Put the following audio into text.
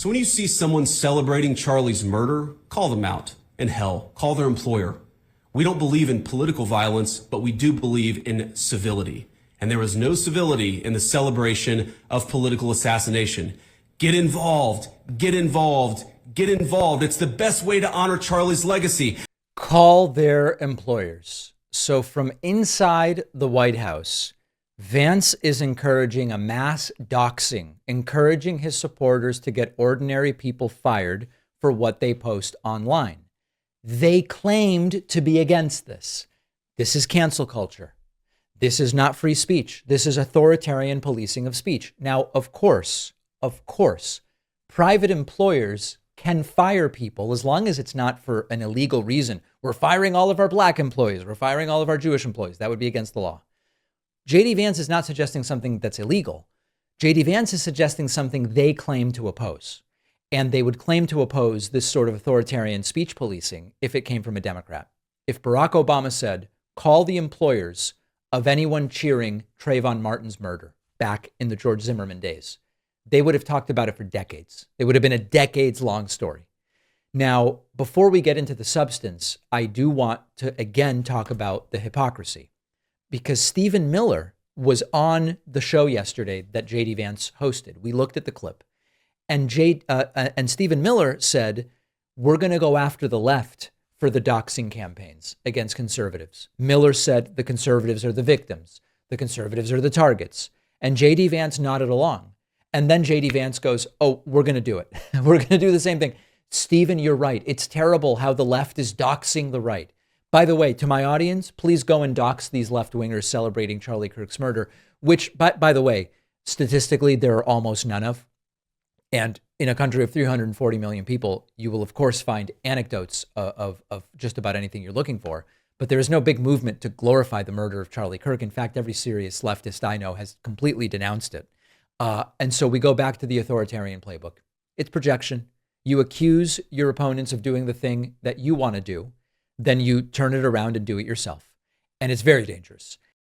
So when you see someone celebrating Charlie's murder, call them out. And hell, call their employer. We don't believe in political violence, but we do believe in civility. And there is no civility in the celebration of political assassination. Get involved, get involved, get involved. It's the best way to honor Charlie's legacy. Call their employers. So from inside the White House, Vance is encouraging a mass doxing, encouraging his supporters to get ordinary people fired for what they post online. They claimed to be against this. This is cancel culture. This is not free speech. This is authoritarian policing of speech. Now, of course, private employers can fire people as long as it's not for an illegal reason. We're firing all of our black employees. We're firing all of our Jewish employees. That would be against the law. JD Vance is not suggesting something that's illegal. JD Vance is suggesting something they claim to oppose. And they would claim to oppose this sort of authoritarian speech policing if it came from a Democrat. If Barack Obama said, call the employers of anyone cheering Trayvon Martin's murder back in the George Zimmerman days, they would have talked about it for decades. It would have been a decades-long story. Now, before we get into the substance, I do want to again talk about the hypocrisy, because Stephen Miller was on the show yesterday that JD Vance hosted. We looked at the clip, and Stephen Miller said, we're going to go after the left for the doxing campaigns against conservatives. Miller said the conservatives are the victims. The conservatives are the targets. And JD Vance nodded along. And then JD Vance goes, oh, we're going to do it. We're going to do the same thing. Stephen, you're right. It's terrible how the left is doxing the right. By the way, to my audience, please go and dox these left-wingers celebrating Charlie Kirk's murder, which, by the way, statistically, there are almost none of. And in a country of 340 million people, you will, of course, find anecdotes of just about anything you're looking for. But there is no big movement to glorify the murder of Charlie Kirk. In fact, every serious leftist I know has completely denounced it. And so we go back to the authoritarian playbook. It's projection. You accuse your opponents of doing the thing that you want to do. Then you turn it around and do it yourself. And it's very dangerous.